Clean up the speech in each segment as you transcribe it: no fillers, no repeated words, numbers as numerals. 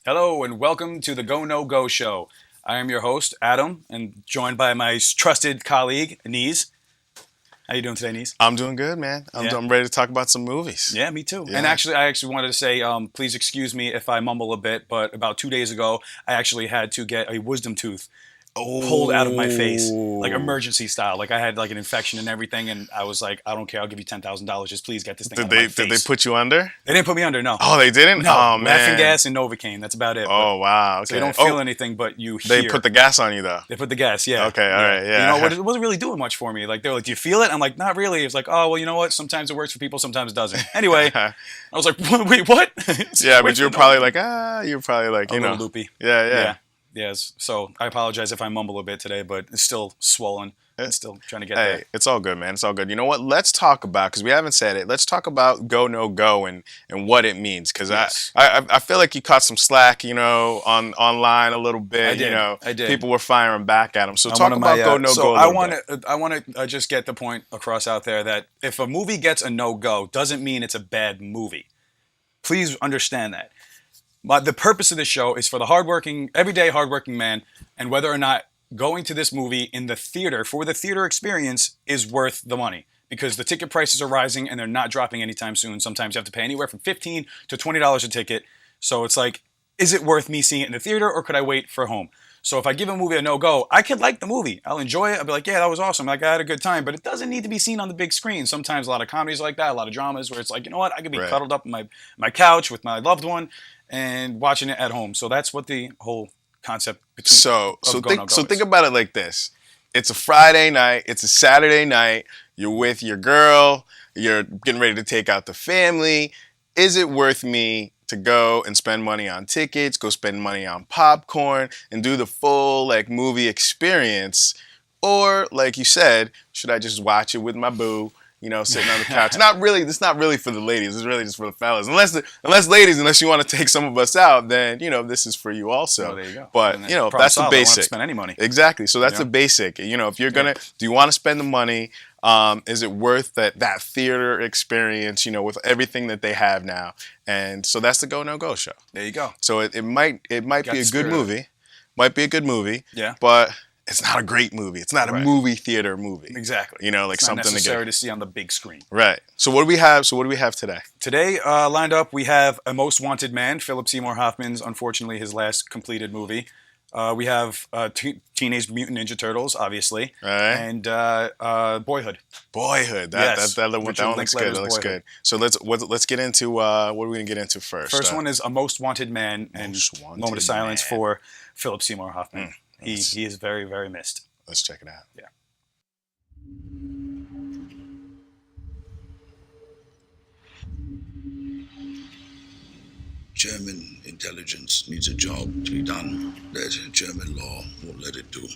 Hello and welcome to the GoNoGo show. I am your host, Adam, and joined by my trusted colleague, Niz. How you doing today, Niz? I'm doing good, man. I'm ready to talk about some movies. Yeah, me too. Yeah. And actually, I wanted to say, please excuse me if I mumble a bit, but about 2 days ago, I actually had to get a wisdom tooth pulled out of my face, like emergency style. Like I had like an infection and everything, and I was like, I don't care, I'll give you $10,000. Just please get this thing out of my face. Did they put you under? They didn't put me under, no. Oh, they didn't? No, Oh, man. laughing gas and Novocaine. That's about it. Oh, wow. Okay. So you don't feel anything, but you hear. They put the gas on you, though. They put the gas, yeah. Okay, all right, yeah. You know, it wasn't really doing much for me. Like, they were like, do you feel it? I'm like, not really. It's like, oh, well, you know what? Sometimes it works for people, sometimes it doesn't. Anyway, I was like, wait, what? Yeah, but you were probably like, you know. Loopy. Yeah. Yes. So I apologize if I mumble a bit today, but it's still swollen. I'm still trying to get Hey, there. it's all good, man. It's all good. You know what? Let's talk about, because we haven't said it, let's talk about GoNoGo and what it means. Because Yes. I feel like you caught some slack, you know, online a little bit. I did. You know, I did. People were firing back at him. So talk about GoNoGo So a little bit. I want to just get the point across out there that if a movie gets a no-go, doesn't mean it's a bad movie. Please understand that. But the purpose of this show is for the everyday hardworking man, and whether or not going to this movie in the theater for the theater experience is worth the money. Because the ticket prices are rising and they're not dropping anytime soon. Sometimes you have to pay anywhere from $15 to $20 a ticket. So it's like, is it worth me seeing it in the theater or could I wait for home? So if I give a movie a no-go, I could like the movie. I'll enjoy it. I'll be like, yeah, that was awesome. Like, I had a good time. But it doesn't need to be seen on the big screen. Sometimes a lot of comedies like that, a lot of dramas where it's like, you know what? I could be cuddled up on my couch with my loved one and watching it at home. So that's what the whole concept think about it like this. It's a Friday night. It's a Saturday night. You're with your girl. You're getting ready to take out the family. Is it worth me to go and spend money on tickets, go spend money on popcorn, and do the full like movie experience? Or, like you said, should I just watch it with my boo, you know, sitting on the couch? It's not really for the ladies. It's really just for the fellas. Unless you want to take some of us out, then, you know, this is for you also. Oh, there you go. But, you know, that's the basic. I don't want to spend any money. Exactly. So that's the basic. You know, if you're going to, do you want to spend the money? Is it worth that theater experience, you know, with everything that they have now? And so that's the GoNoGo show. There you go. So it might be a good movie. Might be a good movie. Yeah. But it's not a great movie. It's not a movie theater movie. Exactly. You know, like it's something not necessary to see on the big screen. Right. So what do we have? Today? Today, lined up, we have A Most Wanted Man, Philip Seymour Hoffman's, unfortunately, his last completed movie. We have Teenage Mutant Ninja Turtles, obviously, and Boyhood. Boyhood. That one looks good. That looks good. So let's get into what are we gonna get into first? First one is A Most Wanted Man, and moment of silence for Philip Seymour Hoffman. He is very, very missed. Let's check it out. Yeah. German intelligence needs a job to be done that German law won't let it do.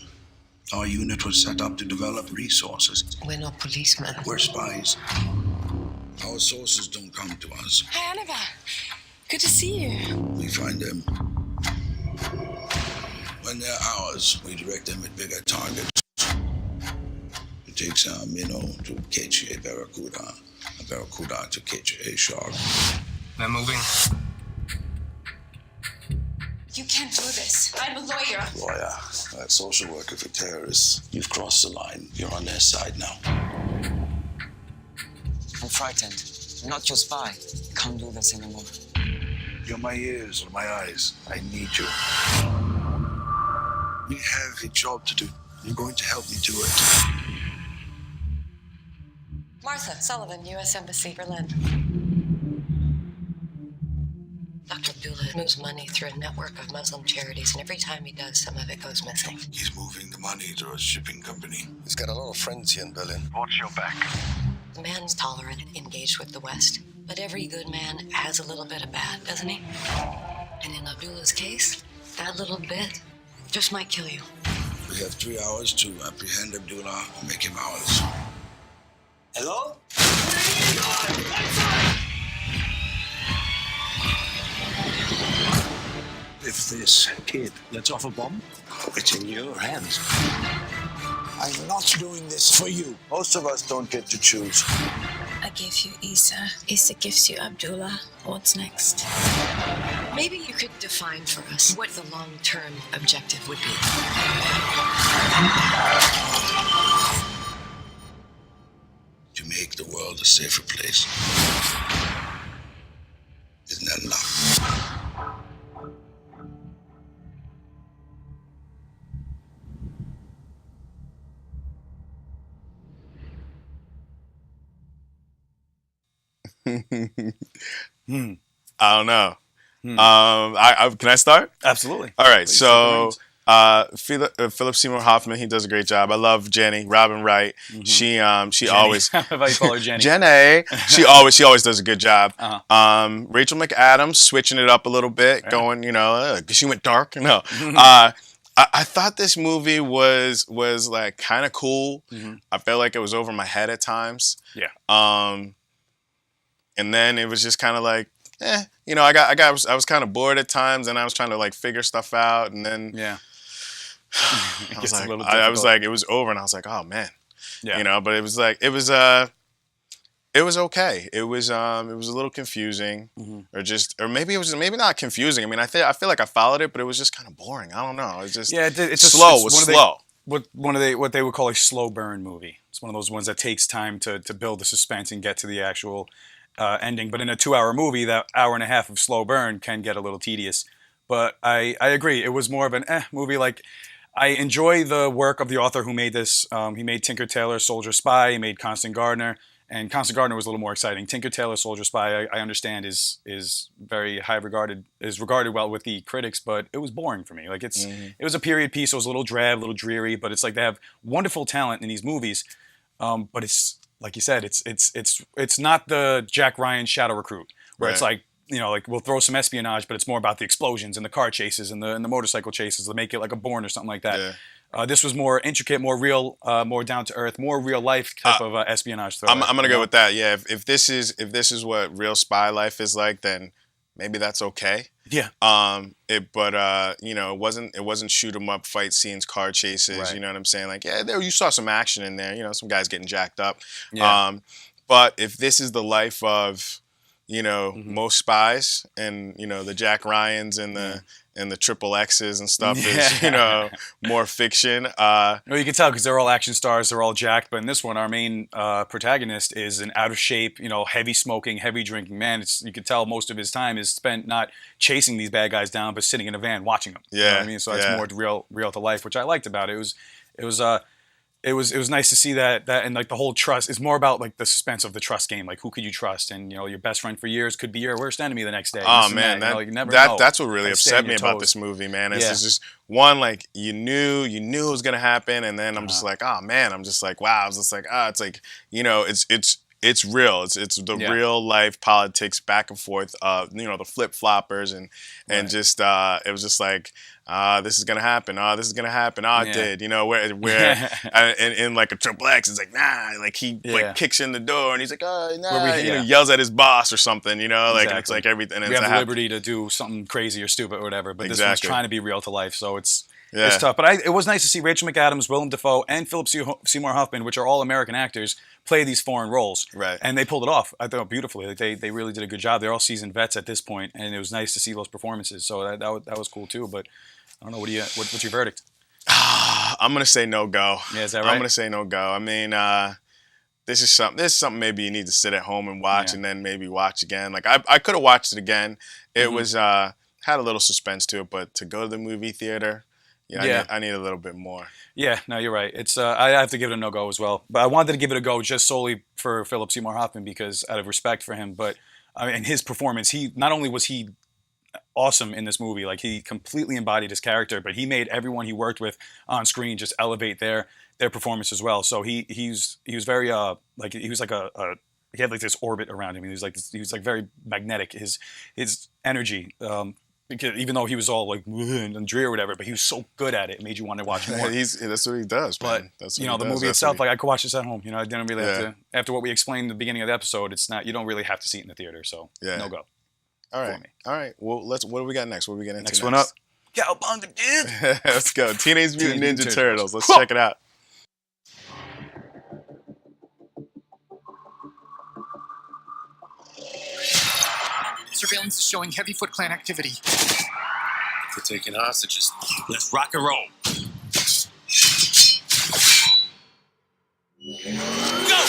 Our unit was set up to develop resources. We're not policemen. We're spies. Our sources don't come to us. Hi, Oliver. Good to see you. We find them. When they're ours, we direct them at bigger targets. It takes a minnow to catch a barracuda to catch a shark. They're moving. You can't do this. I'm a lawyer. Lawyer, social worker for terrorists. You've crossed the line. You're on their side now. I'm frightened. I'm not your spy. Can't do this anymore. You're my ears or my eyes. I need you. We have a job to do. You're going to help me do it. Martha Sullivan, U.S. Embassy, Berlin. Dr. Abdullah moves money through a network of Muslim charities, and every time he does, some of it goes missing. He's moving the money to a shipping company. He's got a lot of friends here in Berlin. Watch your back. The man's tolerant and engaged with the West, but every good man has a little bit of bad, doesn't he? And in Abdullah's case, that little bit just might kill you. We have 3 hours to apprehend Abdullah and make him ours. Hello? If this kid lets off a bomb, it's in your hands. I'm not doing this for you. Most of us don't get to choose. A gave you Issa. Issa gives you Abdullah. What's next? Maybe you could define for us what the long-term objective would be. To make the world a safer place. Isn't that enough? I don't know. Can I start? Absolutely. All right. Please, So Philip Seymour Hoffman, he does a great job. I love Jenny Robin Wright. She always How about you call her Jenny? Jenny. She always does a good job. Uh-huh. Rachel McAdams switching it up a little bit, going, she went dark. No. I thought this movie was like kind of cool. I felt like it was over my head at times. Yeah. And then it was just kind of like, I was kind of bored at times, and I was trying to like figure stuff out, and then I was like, it was over, and I was like, oh man, but it was like it was okay. It was a little confusing, or maybe not confusing. I mean, I feel like I followed it, but it was just kind of boring. I don't know. It's just it's slow. It was slow. What they would call a slow burn movie. It's one of those ones that takes time to build the suspense and get to the actual ending. But in a 2-hour movie, that hour and a half of slow burn can get a little tedious. But I agree. It was more of an movie. Like, I enjoy the work of the author who made this. He made Tinker Tailor Soldier Spy. He made Constant Gardener. And Constant Gardener was a little more exciting. Tinker Tailor Soldier Spy, I understand, is very high regarded, is regarded well with the critics, but it was boring for me. Like, it was a period piece. So it was a little drab, a little dreary, but it's like they have wonderful talent in these movies. But it's, like you said, it's not the Jack Ryan Shadow Recruit, where it's like, like we'll throw some espionage, but it's more about the explosions and the car chases and the motorcycle chases to make it like a Bourne or something like that. Yeah. This was more intricate, more real, more down to earth, more real life type of espionage thriller. I'm gonna go with that. Yeah, if this is what real spy life is like, then maybe that's okay. Yeah. It wasn't shoot 'em up fight scenes, car chases. Right. You know what I'm saying? Like, there you saw some action in there. Some guys getting jacked up. Yeah. But if this is the life of most spies, and the Jack Ryans and the triple X's and stuff is more fiction. You can tell because they're all action stars, they're all jacked. But in this one, our main protagonist is an out of shape, heavy smoking, heavy drinking man. You can tell most of his time is spent not chasing these bad guys down, but sitting in a van watching them. You know what I mean? So it's more real to life, which I liked about it. It was nice to see that and like the whole trust is more about like the suspense of the trust game. Like, who could you trust? And your best friend for years could be your worst enemy the next day. Oh man, you never know. That's what really upset me about this movie, man. It's just one, like you knew it was gonna happen, and then I'm just like, oh man, I'm just like, wow. I was just like, it's like it's real. It's the real life politics back and forth. The flip floppers and just it was just like. This is gonna happen. This is gonna happen. It did. Where in like a triple X, it's like like he like kicks in the door and he's like, yells at his boss or something. Like exactly. It's like everything. We have the liberty to do something crazy or stupid or whatever, but this one's trying to be real to life, so it's tough. But it was nice to see Rachel McAdams, Willem Dafoe, and Philip Seymour Hoffman, which are all American actors, play these foreign roles. Right. And they pulled it off. I thought beautifully. Like they really did a good job. They're all seasoned vets at this point, and it was nice to see those performances. So that was cool too. But I don't know. What's your verdict? I'm gonna say no go. Yeah, is that right? I'm gonna say no go. I mean, this is something maybe you need to sit at home and watch, and then maybe watch again. Like I could have watched it again. It was had a little suspense to it, but to go to the movie theater, I need a little bit more. Yeah, no, you're right. It's I have to give it a no go as well. But I wanted to give it a go just solely for Philip Seymour Hoffman because out of respect for him. But and his performance, he not only was he awesome in this movie, like he completely embodied his character, but he made everyone he worked with on screen just elevate their performance as well. So he was very like he was like he had like this orbit around him. He was like very magnetic. His energy, because even though he was all like and dreary or whatever, but he was so good at it. It made you want to watch more. That's what he does. But man. That's what the movie itself, like I could watch this at home. I didn't really have to. After what we explained at the beginning of the episode, it's not. You don't really have to see it in the theater. So no go. All right. Well, what do we got next? What are we getting into next? One up. Cowabunga, dude. Let's go. Teenage Mutant Ninja Turtles. Let's check it out. Surveillance is showing heavy Foot Clan activity. We're taking hostages. Let's rock and roll. Go!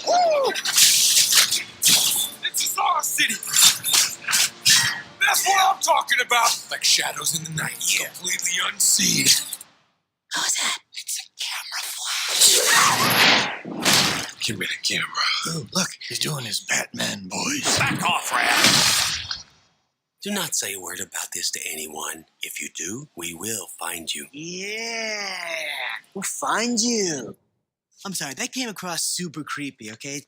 Woo! This is our city. That's what I'm talking about. Like shadows in the night, completely unseen. Who's that? It's a camera flash. Give me the camera. Oh, look, he's doing his Batman voice. Back off, Rat. Do not say a word about this to anyone. If you do, we will find you. Yeah, we'll find you. I'm sorry, that came across super creepy, okay?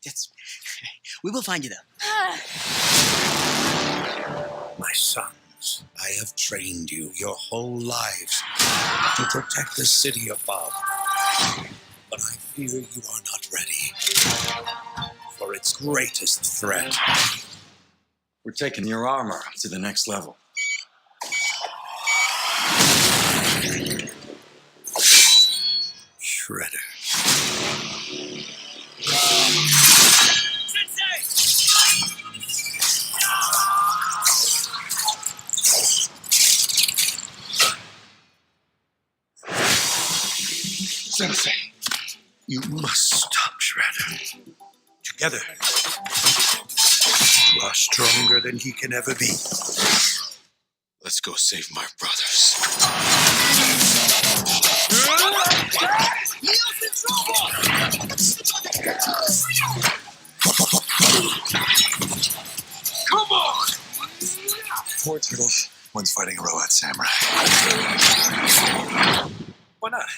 We will find you, though. My sons, I have trained you your whole lives to protect the city above. But I fear you are not ready for its greatest threat. We're taking your armor to the next level. Shredder. Sensei. You must stop, Shredder. Together, you are stronger than he can ever be. Let's go save my brothers. Come on! 4 turtles, one's fighting a robot samurai. Why not?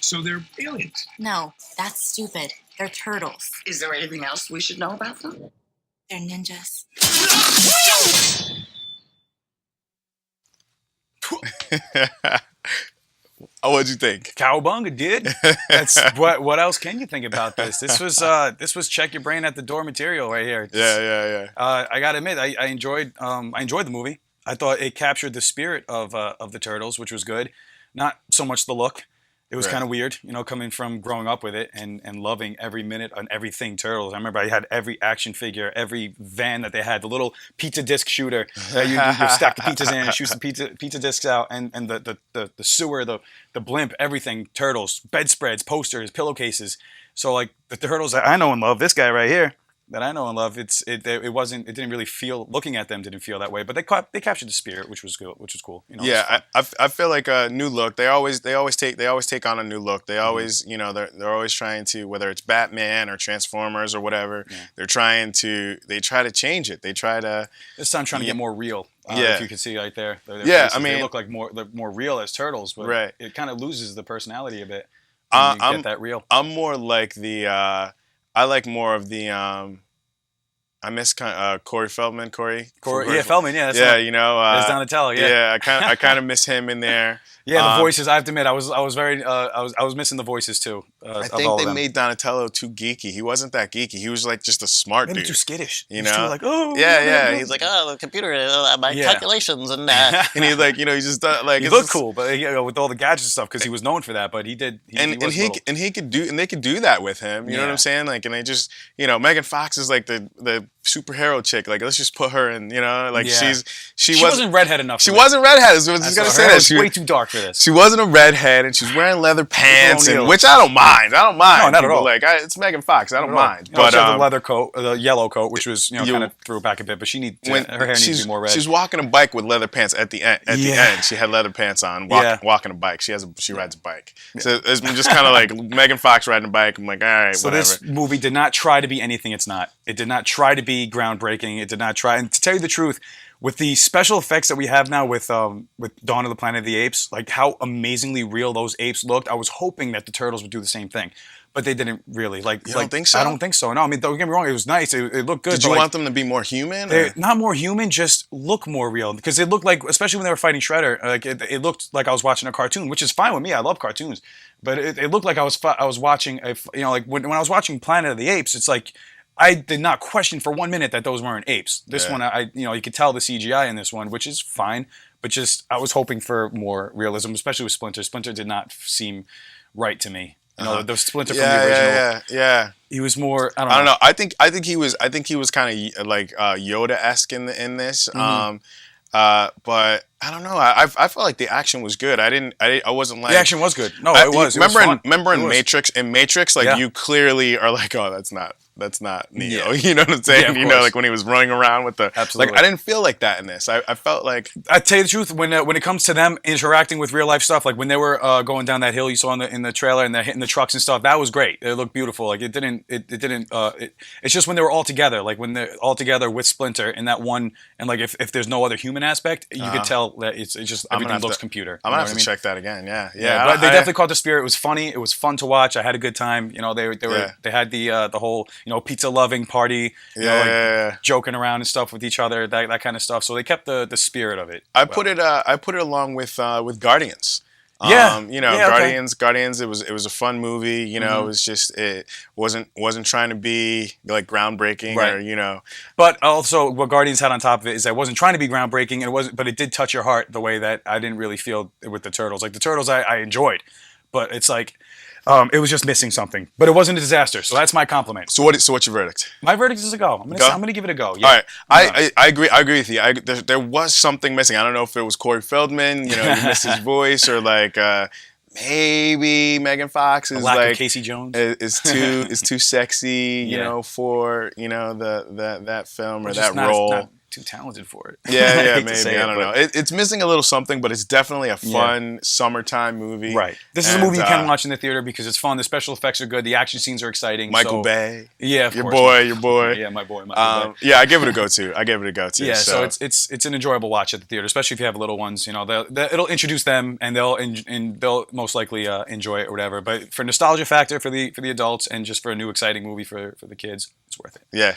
So they're aliens? No, that's stupid. They're turtles. Is there anything else we should know about them? They're ninjas. Oh, what'd you think? Cowabunga, dude. That's what else can you think about this? This was check your brain at the door material right here. Yeah. I gotta admit, I enjoyed the movie. I thought it captured the spirit of the Turtles, which was good. Not so much the look. It was kind of weird, coming from growing up with it and loving every minute on everything Turtles. I remember I had every action figure, every van that they had, the little pizza disc shooter that you stack the pizzas in and shoot some pizza discs out, and the sewer, the blimp, everything Turtles, bedspreads, posters, pillowcases. So like the Turtles that I know and love, this guy right here that I know and love, it didn't really feel, looking at them didn't feel that way, but they captured the spirit, which was good, which was cool. Yeah, I feel like a new look. They always take on a new look. They always, they're always trying to, whether it's Batman or Transformers or whatever, they try to change it. They try to this time trying to get more real. If you can see right there. They look like more real as Turtles, but it kind of loses the personality a bit. Get that real. I'm more like I like more of the I miss Corey Feldman. Corey, Feldman. Yeah, that's that's Donatello. I kind of miss him in there. Yeah, the voices. I have to admit, I was missing the voices too. I think they made Donatello too geeky. He wasn't that geeky. He was like just a smart Maybe dude. too skittish. He's too like, He's like, oh, the computer, my calculations and and he's like, he just like he looked cool, but with all the gadgets and stuff because he was known for that. But he did, they could do that with him. You know what I'm saying? Like, and they just, Megan Fox is like the superhero chick. Like, let's just put her in. She wasn't redhead enough. She wasn't redhead. So I was just gonna say that she was way too dark for this. She wasn't a redhead, and she's wearing leather pants, which I don't mind. No, not at all. Like, it's Megan Fox. I don't mind. But she had the leather coat, the yellow coat, which was kind of threw it back a bit. But her hair needs to be more red. She's walking a bike with leather pants at the end. At the end, she had leather pants on, walking a bike. She rides a bike. So it's just kind of like Megan Fox riding a bike. I'm like, all right, so whatever. This movie did not try to be anything it's not. It did not try to be groundbreaking. It did not try. And to tell you the truth, with the special effects that we have now with Dawn of the Planet of the Apes, like how amazingly real those apes looked, I was hoping that the Turtles would do the same thing. But they didn't really. You don't think so? I don't think so. No, I mean, don't get me wrong. It was nice. It looked good. Did you want them to be more human? Not more human, just look more real. Because it looked like, especially when they were fighting Shredder, like it looked like I was watching a cartoon, which is fine with me. I love cartoons. But it looked like I was watching, when I was watching Planet of the Apes, it's like I did not question for 1 minute that those weren't apes. This one, you could tell the CGI in this one, which is fine, but just I was hoping for more realism, especially with Splinter. Splinter did not seem right to me. The Splinter from the original. Yeah. He was more. I don't know. I think he was kind of like Yoda-esque in this. But I don't know. I felt like the action was good. I wasn't like the action was good. No, it was. Remember in Matrix? In Matrix, you clearly are like, oh, that's not Neo. You know what I'm saying? Like when he was running around with the absolutely. Like I didn't feel like that in this. I felt like I tell you the truth, when it comes to them interacting with real life stuff, like when they were going down that hill you saw in the trailer and they're hitting the trucks and stuff, that was great. It looked beautiful. Like it's just when they were all together, like when they're all together with Splinter in that one, and like if there's no other human aspect, you could tell that it's just everything looks computer. I'm gonna have to check that again. Yeah. But they definitely caught the spirit. It was funny. It was fun to watch. I had a good time. They had the whole pizza loving party, joking around and stuff with each other, that kind of stuff. So they kept the spirit of it. I put it along with Guardians. Guardians. Guardians. It was a fun movie. It was just it wasn't trying to be like groundbreaking or But also, what Guardians had on top of it is that it wasn't trying to be groundbreaking, but it did touch your heart the way that I didn't really feel with the Turtles. Like the Turtles, I enjoyed, but it's like. It was just missing something, but it wasn't a disaster. So that's my compliment. So what's your verdict? My verdict is a go. I'm gonna give it a go. Yeah. All right, I agree with you. There was something missing. I don't know if it was Corey Feldman. You missed his voice, or like maybe Megan Fox is like Casey Jones is too sexy. For that film or that role. Not too talented for it. Yeah, maybe. I don't know. It's missing a little something, but it's definitely a fun summertime movie. Right. This is a movie you can watch in the theater because it's fun. The special effects are good. The action scenes are exciting. Michael Bay. Yeah, your boy. Yeah, my boy. Yeah, I give it a go too. Yeah, so it's an enjoyable watch at the theater, especially if you have little ones. It'll introduce them, and they'll most likely enjoy it or whatever. But for nostalgia factor for the adults, and just for a new exciting movie for the kids, it's worth it. Yeah.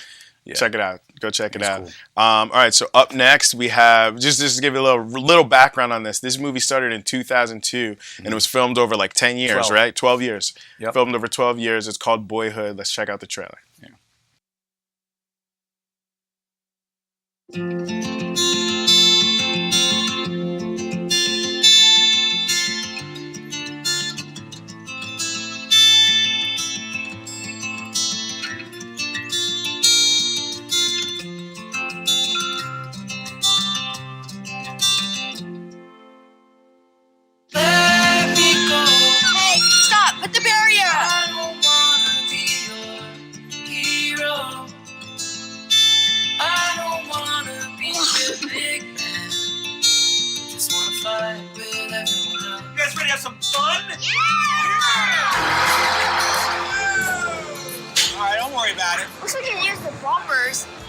Check it out. Go check it out. Cool. All right. So up next we have just to give you a little background on this. This movie started in 2002 and it was filmed over like 10 years, 12. Right? 12 years. Yep. Filmed over 12 years. It's called Boyhood. Let's check out the trailer.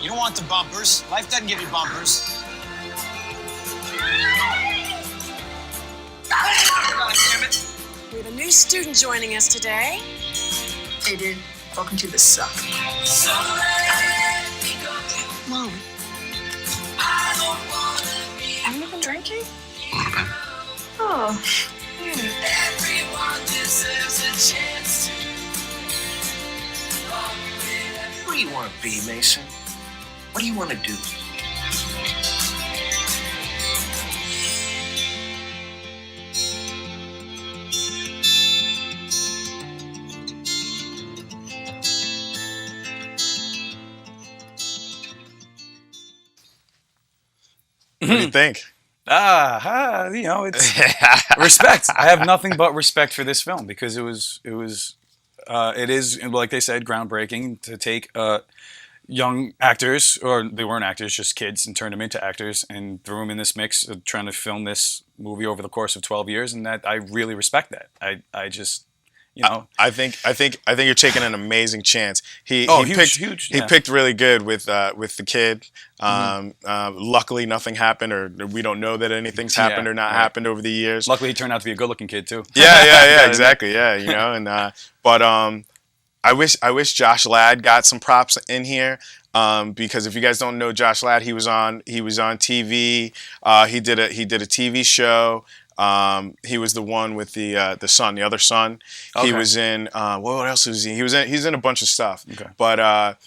You don't want the bumpers. Life doesn't give you bumpers. We have a new student joining us today. Hey, dude. Welcome to the suck. Mom. Haven't you been drinking? Oh. Everyone deserves a chance to. What do you want to be, Mason? What do you want to do? What do you think? It's respect. I have nothing but respect for this film because it is, like they said, groundbreaking to take young actors, or they weren't actors, just kids, and turn them into actors and threw them in this mix, trying to film this movie over the course of 12 years, and that I really respect that. I just. I think you're taking an amazing chance. He picked really good with the kid. Luckily, nothing happened, or we don't know that anything's happened or not happened over the years. Luckily, he turned out to be a good-looking kid too. Yeah, exactly. Yeah, but I wish Josh Ladd got some props in here. Because if you guys don't know Josh Ladd, he was on TV. He did a TV show. He was the one with the other son. Okay. He was in what else was he? He's in a bunch of stuff. Okay. But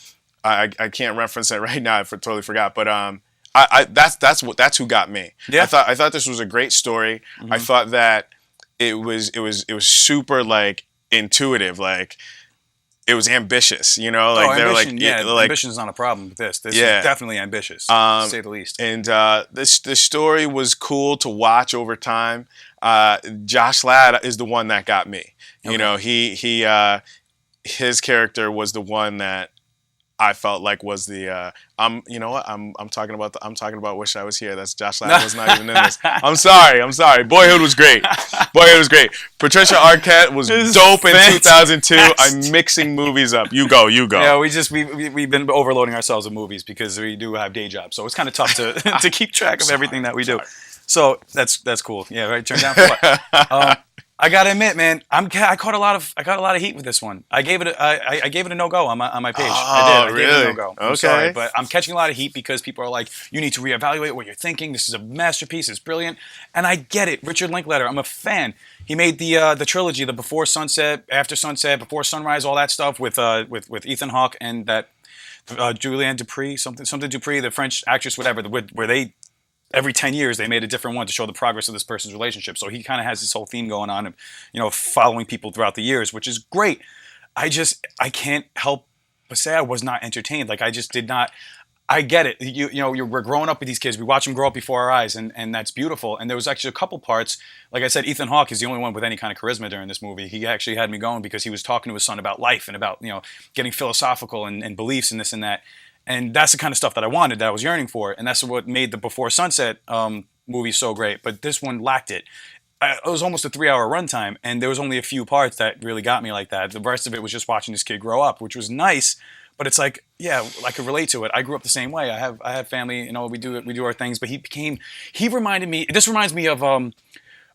I can't reference it right now. I totally forgot. But that's who got me. Yeah. I thought this was a great story. Mm-hmm. I thought that it was super like intuitive, like it was ambitious, you know, like they're like, ambition is not a problem with this. This is definitely ambitious, to say the least. And this story was cool to watch over time. Josh Ladd is the one that got me. You know, his character was the one that I felt like was the you know what, I'm talking about Wish I Was Here. That's Josh Ladd was not even in this. I'm sorry. Boyhood was great. Patricia Arquette was dope in 2002. I'm mixing movies up. You go. Yeah, we've been overloading ourselves with movies because we do have day jobs, so it's kind of tough to keep track of everything that we do. So that's cool. Yeah, right. Turn down for what? I gotta admit, man, I caught a lot of heat with this one. I gave it a no-go on my page. I really? gave it a no-go. Okay. I'm sorry, but I'm catching a lot of heat because people are like, you need to reevaluate what you're thinking. This is a masterpiece. It's brilliant, and I get it. Richard Linklater, I'm a fan. He made the trilogy, the Before Sunset, After Sunset, Before Sunrise, all that stuff with Ethan Hawke and that Julianne Dupree, something Dupree, the French actress, whatever, where they. Every 10 years, they made a different one to show the progress of this person's relationship. So he kind of has this whole theme going on, of, following people throughout the years, which is great. I can't help but say I was not entertained. Like, I just did not. I get it. We're growing up with these kids. We watch them grow up before our eyes, and that's beautiful. And there was actually a couple parts. Like I said, Ethan Hawke is the only one with any kind of charisma during this movie. He actually had me going because he was talking to his son about life and about, getting philosophical and beliefs and this and that. And that's the kind of stuff that I wanted, that I was yearning for. And that's what made the Before Sunset movie so great. But this one lacked it. It was almost a 3-hour runtime, and there was only a few parts that really got me like that. The rest of it was just watching this kid grow up, which was nice. But it's like, yeah, I could relate to it. I grew up the same way. I have family, we do our things. But he reminded me. This reminds me of what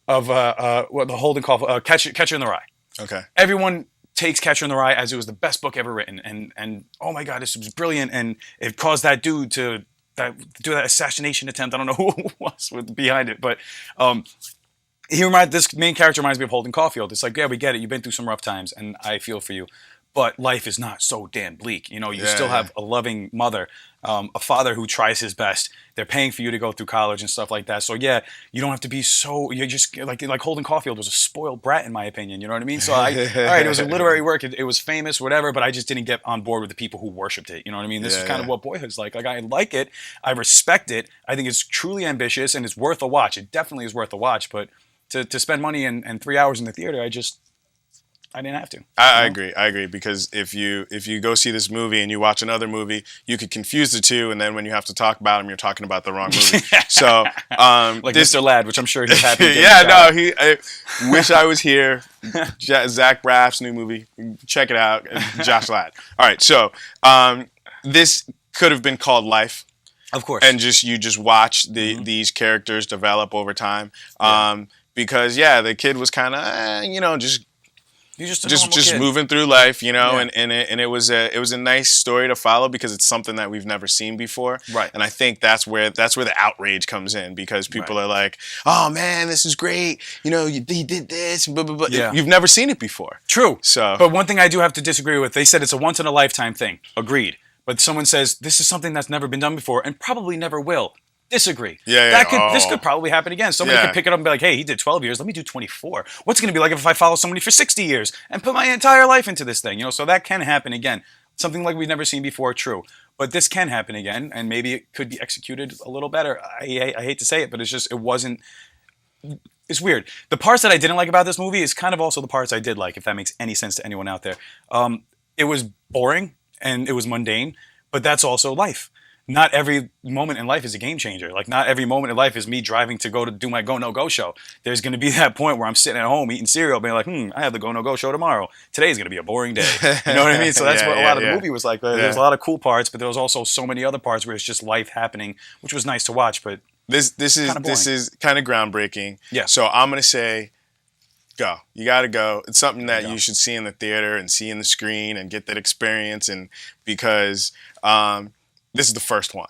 the Holden call Catcher in the Rye. Okay. Everyone takes Catcher in the Rye as it was the best book ever written, and oh my God, this was brilliant, and it caused that dude to do that assassination attempt. I don't know who was behind it, but this main character reminds me of Holden Caulfield. It's like, yeah, we get it. You've been through some rough times, and I feel for you. But life is not so damn bleak. You still have a loving mother, a father who tries his best. They're paying for you to go through college and stuff like that. So yeah, you don't have to be so. You're just like Holden Caulfield was a spoiled brat in my opinion. You know what I mean? So all right, it was a literary work. It was famous, whatever. But I just didn't get on board with the people who worshipped it. You know what I mean? This is kind of what Boyhood's like. Like, I like it. I respect it. I think it's truly ambitious and it's worth a watch. It definitely is worth a watch. But to spend money and 3 hours in the theater, I didn't have to. I agree because if you go see this movie and you watch another movie, you could confuse the two, and then when you have to talk about them, you're talking about the wrong movie. So like Mr. Ladd, which I'm sure he's happy. I Wish I Was Here. Zach Braff's new movie. Check it out. Josh Ladd. All right, so this could have been called Life. Of course. And you just watch these characters develop over time. Because the kid was kind of just moving through life, and it was a nice story to follow because it's something that we've never seen before, right? And I think that's where the outrage comes in because people are like, "Oh man, this is great! He did this, blah, blah, blah." Yeah. You've never seen it before, true. So, but one thing I do have to disagree with, they said it's a once in a lifetime thing. Agreed. But someone says this is something that's never been done before and probably never will. Disagree. This could probably happen again. Somebody could pick it up and be like, hey, he did 12 years. Let me do 24. What's it going to be like if I follow somebody for 60 years and put my entire life into this thing? So that can happen again. Something like we've never seen before, true. But this can happen again, and maybe it could be executed a little better. I hate to say it, but it's weird. The parts that I didn't like about this movie is kind of also the parts I did like, if that makes any sense to anyone out there. It was boring, and it was mundane, but that's also life. Not every moment in life is a game changer. Like, not every moment in life is me driving to do my GoNoGo show. There's going to be that point where I'm sitting at home eating cereal being like, I have the GoNoGo show tomorrow. Today's going to be a boring day. You know what I mean? So that's what a lot of the movie was like. There's a lot of cool parts, but there was also so many other parts where it's just life happening, which was nice to watch. But this is kind of groundbreaking. Yeah. So I'm going to say, go. You got to go. It's something that you should see in the theater and see in the screen and get that experience. And because this is the first one.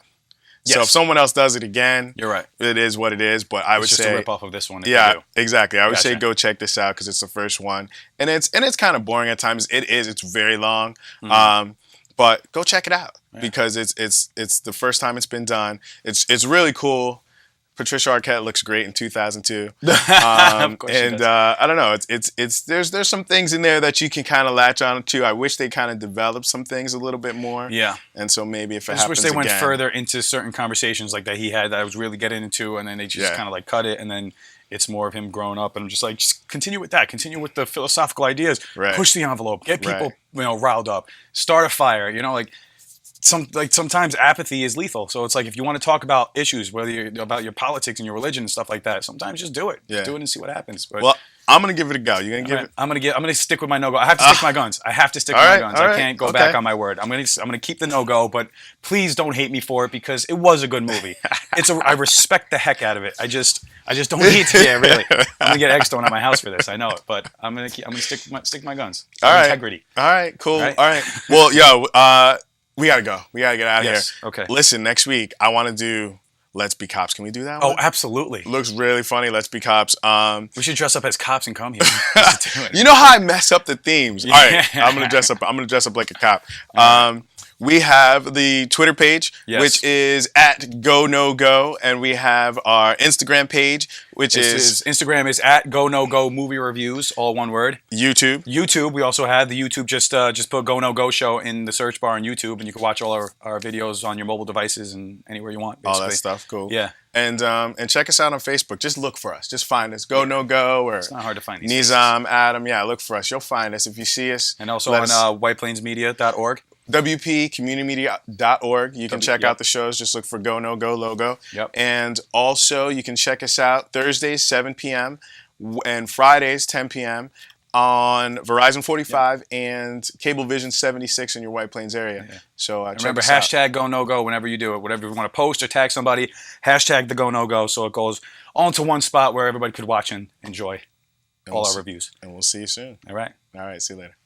Yes. So if someone else does it again, you're right. It is what it is. But I would say just a rip off of this one. Yeah, exactly. I would say go check this out because it's the first one, and it's kind of boring at times. It is. It's very long. Mm-hmm. But go check it out because it's the first time it's been done. It's really cool. Patricia Arquette looks great in 2002. Of course she does. I don't know. It's there's some things in there that you can kind of latch on to. I wish they kind of developed some things a little bit more. Yeah. And so maybe if it I just happens wish they went again, further into certain conversations like that he had that I was really getting into, and then they just kind of like cut it, and then it's more of him growing up, and I'm just like, just continue with that. Continue with the philosophical ideas. Right. Push the envelope. Get people riled up. Start a fire. Like sometimes apathy is lethal. So it's like if you want to talk about issues, whether you're about your politics and your religion and stuff like that, sometimes just do it. Yeah. Do it and see what happens. But well, I'm gonna give it a go. You gonna give it? I'm gonna stick with my no go. I have to stick to my guns. I have to stick to my guns. I can't go back on my word. I'm gonna keep the no go. But please don't hate me for it because it was a good movie. I respect the heck out of it. I just don't need to. Yeah, really. I'm gonna get eggs thrown at my house for this. I know it, but I'm gonna stick to my guns. All right. Integrity. All right. Cool. All right. Well, yo, we gotta go. We gotta get out of here. Okay. Listen, next week I want to do Let's Be Cops. Can we do that one? Oh, absolutely. Looks really funny. Let's Be Cops. We should dress up as cops and come here. You know how I mess up the themes. All right, I'm gonna dress up like a cop. We have the Twitter page, which is at GoNoGo, and we have our Instagram page, which is Instagram is at GoNoGo Movie Reviews, all one word. YouTube. We also have the YouTube. Just put GoNoGo Show in the search bar on YouTube, and you can watch all our videos on your mobile devices and anywhere you want. Basically. All that stuff, cool. Yeah. And check us out on Facebook. Just look for us. Just find us. GoNoGo or it's not hard to find. Niz Adam. Yeah, look for us. You'll find us if you see us. And also on whiteplainsmedia.org. WPCommunitymedia.org. You can check out the shows. Just look for GoNoGo logo. Yep. And also, you can check us out Thursdays, 7 p.m. and Fridays, 10 p.m. on Verizon 45 and Cablevision 76 in your White Plains area. Yeah. So remember, hashtag GoNoGo whenever you do it. Whatever you want to post or tag somebody, hashtag the GoNoGo so it goes all into one spot where everybody could watch and enjoy all our reviews. And we'll see you soon. All right. See you later.